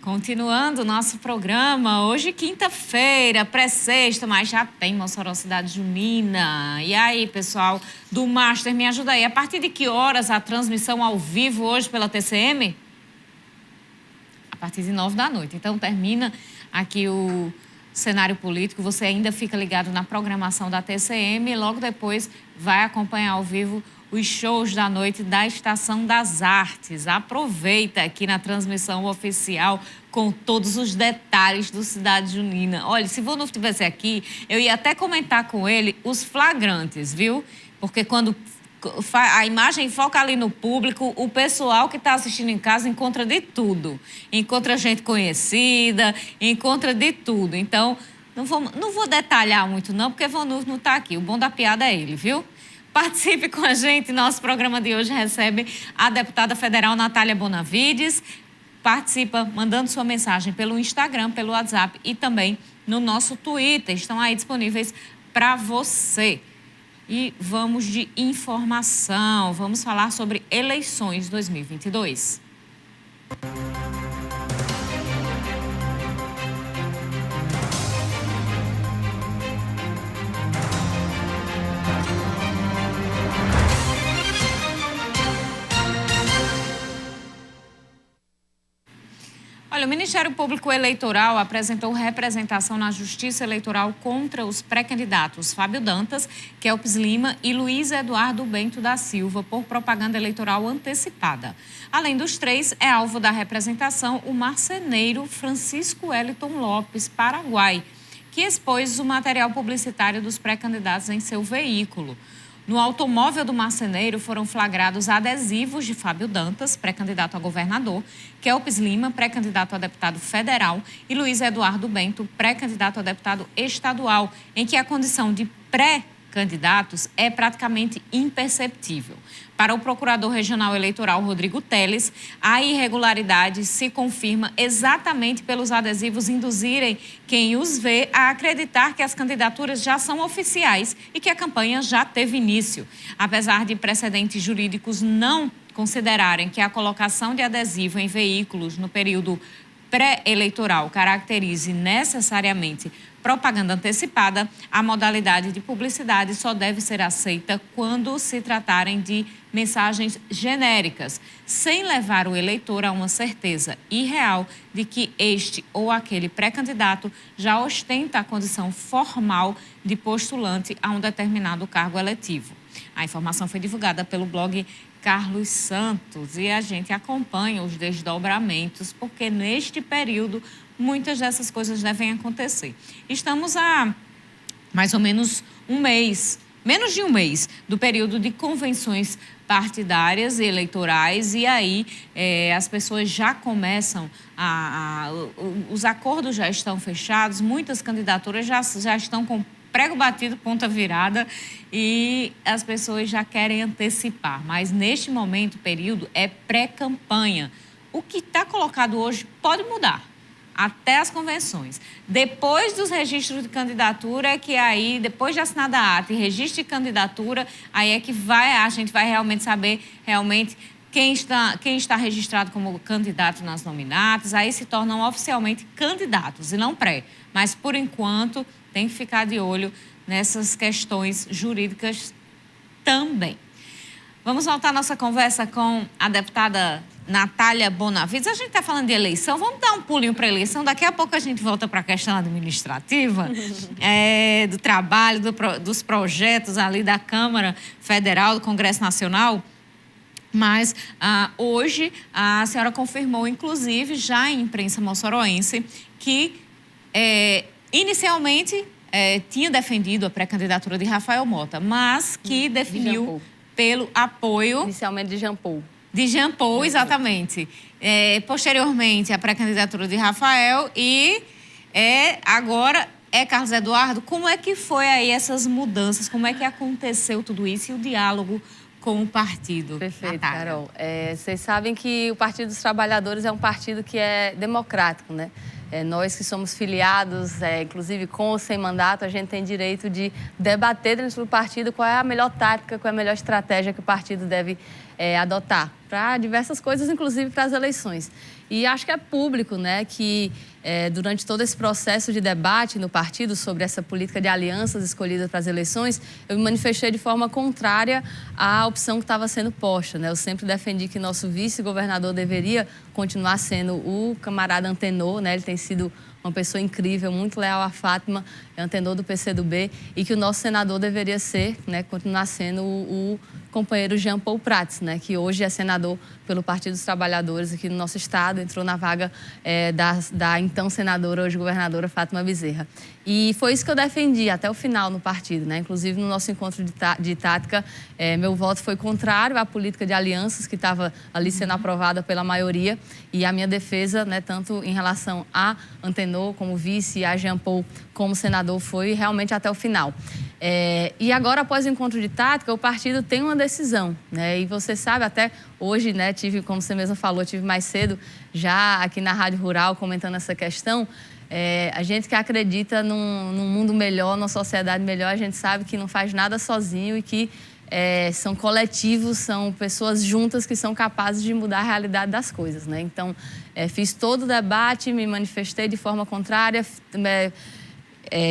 Continuando o nosso programa, hoje quinta-feira, pré-sexta, mas já tem Mossoró Cidade Junina. E aí, pessoal do Master, me ajuda aí. A partir de que horas a transmissão ao vivo hoje pela TCM? A partir de 9 da noite. Então, termina aqui o cenário político. Você ainda fica ligado na programação da TCM e logo depois vai acompanhar ao vivo os shows da noite da Estação das Artes. Aproveita aqui na transmissão oficial com todos os detalhes do Cidade Junina. Olha, se o Vonuf estivesse aqui, eu ia até comentar com ele os flagrantes, viu? Porque quando a imagem foca ali no público, o pessoal que está assistindo em casa encontra de tudo. Encontra gente conhecida, encontra de tudo. Então, não vou detalhar muito não, porque Vonuf não está aqui. O bom da piada é ele, viu? Participe com a gente. Nosso programa de hoje recebe a deputada federal Natália Bonavides. Participa mandando sua mensagem pelo Instagram, pelo WhatsApp e também no nosso Twitter. Estão aí disponíveis para você. E vamos de informação. Vamos falar sobre eleições 2022. Olha, o Ministério Público Eleitoral apresentou representação na Justiça Eleitoral contra os pré-candidatos Fábio Dantas, Kelps Lima e Luiz Eduardo Bento da Silva por propaganda eleitoral antecipada. Além dos três, é alvo da representação o marceneiro Francisco Wellington Lopes, Paraguai, que expôs o material publicitário dos pré-candidatos em seu veículo. No automóvel do marceneiro foram flagrados adesivos de Fábio Dantas, pré-candidato a governador, Kelps Lima, pré-candidato a deputado federal, e Luiz Eduardo Bento, pré-candidato a deputado estadual, em que a condição de pré-candidatos é praticamente imperceptível. Para o procurador regional eleitoral Rodrigo Teles, a irregularidade se confirma exatamente pelos adesivos induzirem quem os vê a acreditar que as candidaturas já são oficiais e que a campanha já teve início. Apesar de precedentes jurídicos não considerarem que a colocação de adesivo em veículos no período pré-eleitoral caracterize necessariamente propaganda antecipada, a modalidade de publicidade só deve ser aceita quando se tratarem de mensagens genéricas, sem levar o eleitor a uma certeza irreal de que este ou aquele pré-candidato já ostenta a condição formal de postulante a um determinado cargo eletivo. A informação foi divulgada pelo blog Carlos Santos e a gente acompanha os desdobramentos, porque neste período muitas dessas coisas devem acontecer. Estamos há mais ou menos um mês, menos de um mês, do período de convenções partidárias e eleitorais, e aí as pessoas já começam os acordos já estão fechados, muitas candidaturas já estão com prego batido, ponta virada, e as pessoas já querem antecipar. Mas neste momento, período é pré-campanha. O que está colocado hoje pode mudar até as convenções. Depois dos registros de candidatura, que aí, depois de assinada a ata e registro de candidatura, aí é que a gente vai realmente saber quem está registrado como candidato nas nominatas, aí se tornam oficialmente candidatos e não pré. Mas, por enquanto, tem que ficar de olho nessas questões jurídicas também. Vamos voltar à nossa conversa com a deputada Natália Bonavides. A gente está falando de eleição, vamos dar um pulinho para a eleição. Daqui a pouco a gente volta para a questão administrativa, do trabalho, dos projetos ali da Câmara Federal, do Congresso Nacional. Mas hoje a senhora confirmou, inclusive, já em imprensa moçoroense, que inicialmente tinha defendido a pré-candidatura de Rafael Mota, mas que definiu pelo apoio... Inicialmente de Jean Paul. De Jean Paul, exatamente. Posteriormente, a pré-candidatura de Rafael e agora Carlos Eduardo. Como é que foi aí essas mudanças? Como é que aconteceu tudo isso e o diálogo com o partido? Perfeito, Natália. Carol. Vocês sabem que o Partido dos Trabalhadores é um partido que é democrático, né? Nós que somos filiados, inclusive com ou sem mandato, a gente tem direito de debater dentro do partido qual é a melhor tática, qual é a melhor estratégia que o partido deve adotar para diversas coisas, inclusive para as eleições. E acho que é público, né, que durante todo esse processo de debate no partido sobre essa política de alianças escolhidas para as eleições, eu me manifestei de forma contrária à opção que estava sendo posta, né? Eu sempre defendi que nosso vice-governador deveria continuar sendo o camarada Antenor, né? Ele tem sido uma pessoa incrível, muito leal à Fátima, é Antenor do PCdoB, e que o nosso senador deveria ser, né, continuar sendo o companheiro Jean Paul Prats, né, que hoje é senador pelo Partido dos Trabalhadores aqui no nosso estado, entrou na vaga da então senadora, hoje governadora Fátima Bezerra. E foi isso que eu defendi até o final no partido, né? Inclusive no nosso encontro de tática, meu voto foi contrário à política de alianças que estava ali sendo aprovada pela maioria, e a minha defesa, né, tanto em relação a Antenor como vice e a Jean Paul como senador, foi realmente até o final. E agora, após o encontro de tática, o partido tem uma decisão, né? E você sabe, até hoje, né, tive, como você mesma falou, tive mais cedo já aqui na Rádio Rural comentando essa questão. A gente que acredita num mundo melhor, numa sociedade melhor, a gente sabe que não faz nada sozinho e que são coletivos, são pessoas juntas que são capazes de mudar a realidade das coisas, né? Então, fiz todo o debate, me manifestei de forma contrária,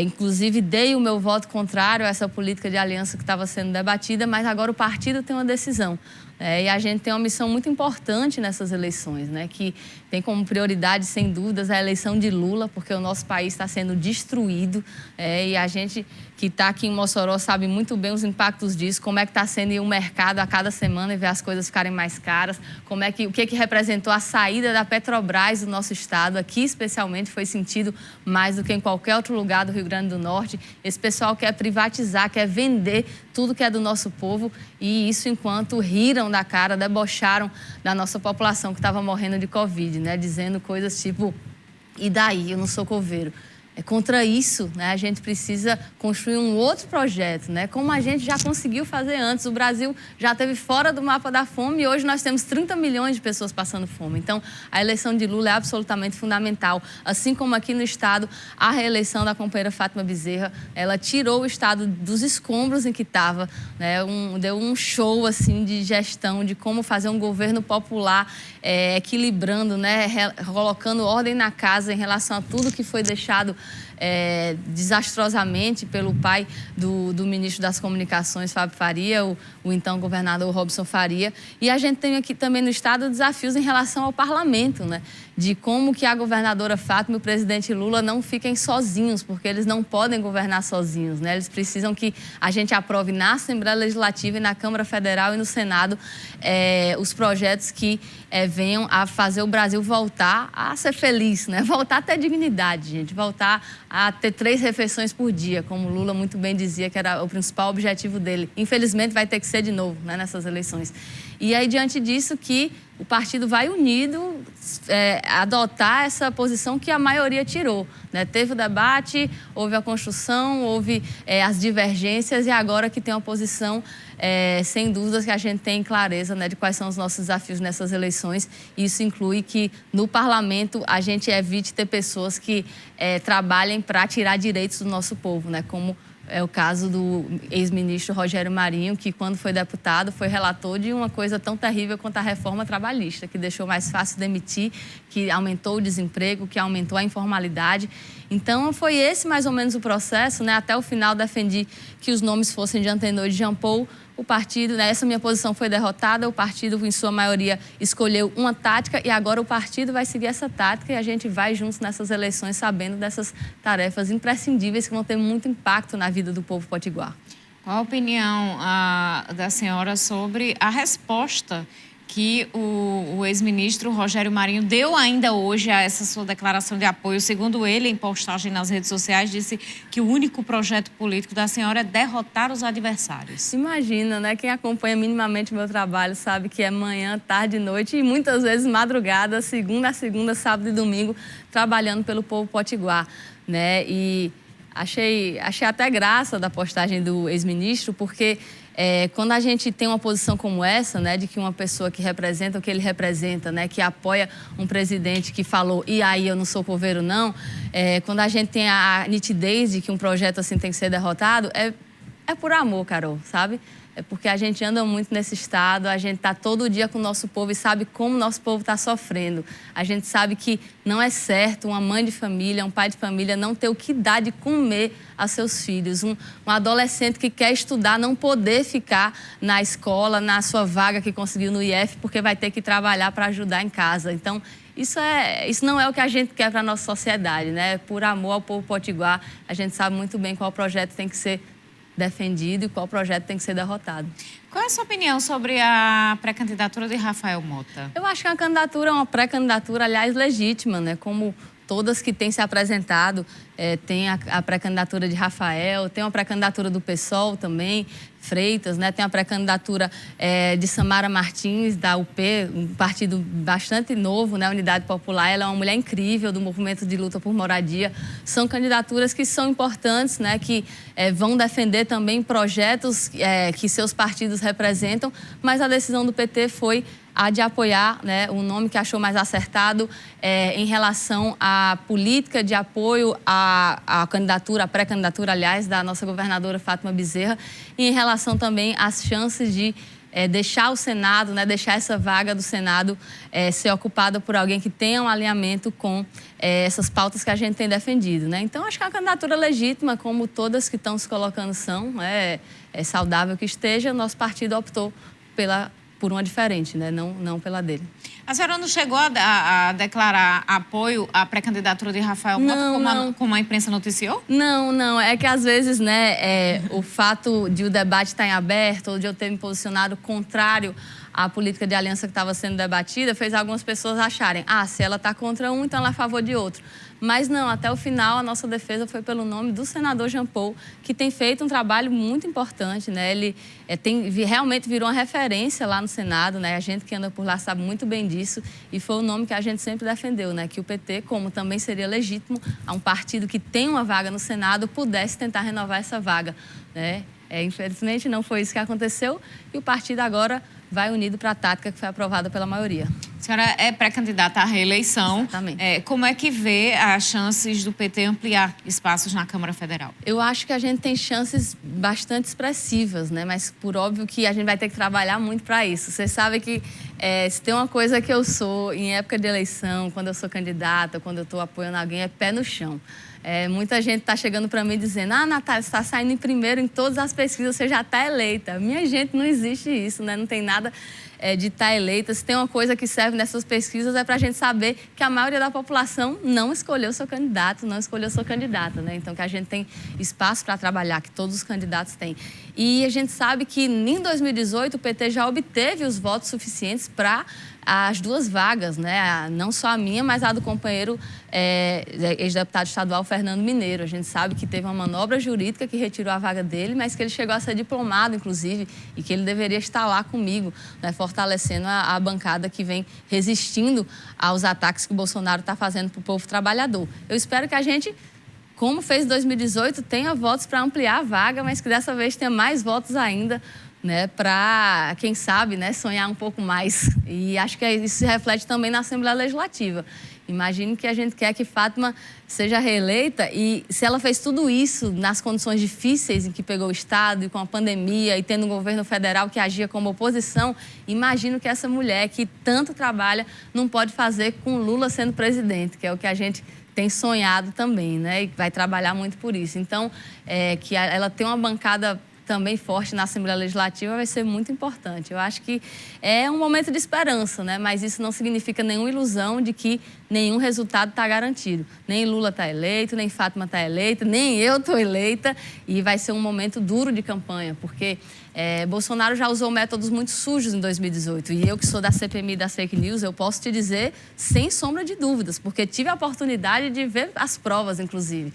inclusive dei o meu voto contrário a essa política de aliança que estava sendo debatida, mas agora o partido tem uma decisão. E a gente tem uma missão muito importante nessas eleições, né, que tem como prioridade, sem dúvidas, a eleição de Lula, porque o nosso país está sendo destruído, e a gente que está aqui em Mossoró sabe muito bem os impactos disso, como é que está sendo ir o mercado a cada semana e ver as coisas ficarem mais caras, o que representou a saída da Petrobras do nosso estado, aqui especialmente foi sentido mais do que em qualquer outro lugar do Rio Grande do Norte. Esse pessoal quer privatizar, quer vender tudo que é do nosso povo, e isso enquanto riram da cara, debocharam da nossa população que estava morrendo de Covid, né? Dizendo coisas tipo, e daí, eu não sou coveiro. Contra isso, né, a gente precisa construir um outro projeto, né? Como a gente já conseguiu fazer antes. O Brasil já esteve fora do mapa da fome e hoje nós temos 30 milhões de pessoas passando fome. Então, a eleição de Lula é absolutamente fundamental. Assim como aqui no estado, a reeleição da companheira Fátima Bezerra, ela tirou o estado dos escombros em que estava, né? Deu um show assim, de gestão, de como fazer um governo popular, equilibrando, né? Colocando ordem na casa em relação a tudo que foi deixado desastrosamente pelo pai do ministro das Comunicações, Fábio Faria, o então governador Robson Faria. E a gente tem aqui também no estado desafios em relação ao parlamento, né? De como que a governadora Fátima e o presidente Lula não fiquem sozinhos, porque eles não podem governar sozinhos, né? Eles precisam que a gente aprove na Assembleia Legislativa e na Câmara Federal e no Senado os projetos que venham a fazer o Brasil voltar a ser feliz, né? Voltar a ter dignidade, gente, voltar a ter 3 refeições por dia, como o Lula muito bem dizia que era o principal objetivo dele. Infelizmente vai ter que ser de novo, né, nessas eleições. E aí, diante disso, que o partido vai unido adotar essa posição que a maioria tirou, né? Teve o debate, houve a construção, houve as divergências e agora que tem uma posição, sem dúvidas que a gente tem clareza, né, de quais são os nossos desafios nessas eleições. Isso inclui que no parlamento a gente evite ter pessoas que trabalhem para tirar direitos do nosso povo, né? Como é o caso do ex-ministro Rogério Marinho, que quando foi deputado foi relator de uma coisa tão terrível quanto a reforma trabalhista, que deixou mais fácil demitir, que aumentou o desemprego, que aumentou a informalidade. Então foi esse mais ou menos o processo, né? Até o final defendi que os nomes fossem de Antenor e de Jean Paul. O partido, né, essa minha posição foi derrotada, o partido, em sua maioria, escolheu uma tática e agora o partido vai seguir essa tática e a gente vai juntos nessas eleições sabendo dessas tarefas imprescindíveis que vão ter muito impacto na vida do povo potiguar. Qual a opinião da senhora sobre a resposta que o ex-ministro Rogério Marinho deu ainda hoje a essa sua declaração de apoio? Segundo ele, em postagem nas redes sociais, disse que o único projeto político da senhora é derrotar os adversários. Imagina, né? Quem acompanha minimamente o meu trabalho sabe que é manhã, tarde e noite e muitas vezes madrugada, segunda a segunda, sábado e domingo, trabalhando pelo povo potiguar, né? E achei até graça da postagem do ex-ministro, porque quando a gente tem uma posição como essa, né, de que uma pessoa que representa o que ele representa, né, que apoia um presidente que falou, e aí eu não sou coveiro não, quando a gente tem a nitidez de que um projeto assim tem que ser derrotado, é por amor, Carol, sabe? é porque a gente anda muito nesse estado, a gente está todo dia com o nosso povo e sabe como o nosso povo está sofrendo. A gente sabe que não é certo uma mãe de família, um pai de família não ter o que dar de comer a seus filhos. Um adolescente que quer estudar não poder ficar na escola, na sua vaga que conseguiu no IF, porque vai ter que trabalhar para ajudar em casa. Então, isso não é o que a gente quer para a nossa sociedade, né? Por amor ao povo potiguar, a gente sabe muito bem qual projeto tem que ser defendido e qual projeto tem que ser derrotado. Qual é a sua opinião sobre a pré-candidatura de Rafael Mota? Eu acho que a candidatura é uma pré-candidatura, aliás, legítima, né? Como todas que têm se apresentado, tem a pré-candidatura de Rafael, tem uma pré-candidatura do PSOL também, Freitas, né? Tem a pré-candidatura de Samara Martins, da UP, um partido bastante novo, né? Unidade Popular. Ela é uma mulher incrível do movimento de luta por moradia. São candidaturas que são importantes, né? Que vão defender também projetos que seus partidos representam, mas a decisão do PT foi a de apoiar, né, o nome que achou mais acertado em relação à política de apoio à candidatura, à pré-candidatura, aliás, da nossa governadora Fátima Bezerra, e em relação também às chances de deixar o Senado, né, deixar essa vaga do Senado ser ocupada por alguém que tenha um alinhamento com essas pautas que a gente tem defendido, né? Então, acho que é uma candidatura legítima, como todas que estão se colocando são, é saudável que esteja. Nosso partido optou por uma diferente, né? Não pela dele. A senhora não chegou a declarar apoio à pré-candidatura de Rafael Mota, como a imprensa noticiou? Não. É que, às vezes, né, o fato de o debate estar em aberto ou de eu ter me posicionado contrário à política de aliança que estava sendo debatida fez algumas pessoas acharem, se ela está contra um, então ela é a favor de outro. Mas não, até o final a nossa defesa foi pelo nome do senador Jean Paul, que tem feito um trabalho muito importante, né? Ele realmente virou uma referência lá no Senado, né? A gente que anda por lá sabe muito bem disso e foi o nome que a gente sempre defendeu, né? Que o PT, como também seria legítimo a um partido que tem uma vaga no Senado, pudesse tentar renovar essa vaga, né? Infelizmente não foi isso que aconteceu e o partido agora vai unido para a tática que foi aprovada pela maioria. A senhora é pré-candidata à reeleição. Exatamente. Como é que vê as chances do PT ampliar espaços na Câmara Federal? Eu acho que a gente tem chances bastante expressivas, né? Mas por óbvio que a gente vai ter que trabalhar muito para isso. Você sabe que se tem uma coisa que eu sou em época de eleição, quando eu sou candidata, quando eu estou apoiando alguém, é pé no chão. Muita gente está chegando para mim dizendo: Natália, você está saindo em primeiro em todas as pesquisas, você já está eleita. Minha gente, não existe isso, né? Não tem nada de estar eleita. Se tem uma coisa que serve nessas pesquisas é para a gente saber que a maioria da população não escolheu seu candidato, não escolheu sua candidata, né? Então, que a gente tem espaço para trabalhar, que todos os candidatos têm. E a gente sabe que em 2018 o PT já obteve os votos suficientes para as duas vagas, né? Não só a minha, mas a do companheiro ex-deputado estadual Fernando Mineiro. A gente sabe que teve uma manobra jurídica que retirou a vaga dele, mas que ele chegou a ser diplomado, inclusive, e que ele deveria estar lá comigo, né? Fortalecendo a bancada que vem resistindo aos ataques que o Bolsonaro está fazendo para o povo trabalhador. Eu espero que a gente, como fez em 2018, tenha votos para ampliar a vaga, mas que dessa vez tenha mais votos ainda, né, para, quem sabe, né, sonhar um pouco mais. E acho que isso se reflete também na Assembleia Legislativa. Imagine que a gente quer que Fátima seja reeleita e se ela fez tudo isso nas condições difíceis em que pegou o Estado e com a pandemia e tendo um governo federal que agia como oposição, imagino que essa mulher que tanto trabalha não pode fazer com Lula sendo presidente, que é o que a gente tem sonhado também, né, e vai trabalhar muito por isso. Então, que ela tem uma bancada também forte na Assembleia Legislativa vai ser muito importante. Eu acho que é um momento de esperança, né? Mas isso não significa nenhuma ilusão de que nenhum resultado está garantido. Nem Lula está eleito, nem Fátima está eleita, nem eu estou eleita. E vai ser um momento duro de campanha, porque Bolsonaro já usou métodos muito sujos em 2018. E eu, que sou da CPMI das fake news, eu posso te dizer sem sombra de dúvidas, porque tive a oportunidade de ver as provas, inclusive.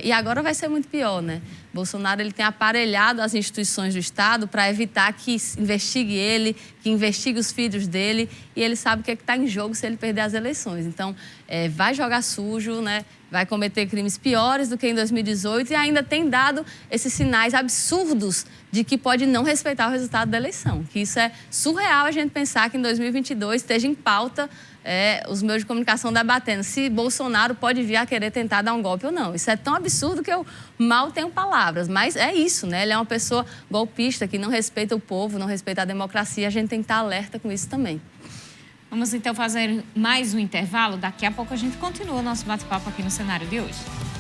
E agora vai ser muito pior, né? Bolsonaro ele tem aparelhado as instituições do Estado para evitar que investigue ele, que investigue os filhos dele, e ele sabe o que está em jogo se ele perder as eleições. Então, vai jogar sujo, né? Vai cometer crimes piores do que em 2018 e ainda tem dado esses sinais absurdos de que pode não respeitar o resultado da eleição. Que isso é surreal a gente pensar que em 2022 esteja em pauta os meios de comunicação debatendo se Bolsonaro pode vir a querer tentar dar um golpe ou não. Isso é tão absurdo que eu mal tenho palavras. Mas é isso, né? Ele é uma pessoa golpista que não respeita o povo, não respeita a democracia. A gente tem que estar alerta com isso também. Vamos então fazer mais um intervalo. Daqui a pouco a gente continua o nosso bate-papo aqui no Cenário de hoje.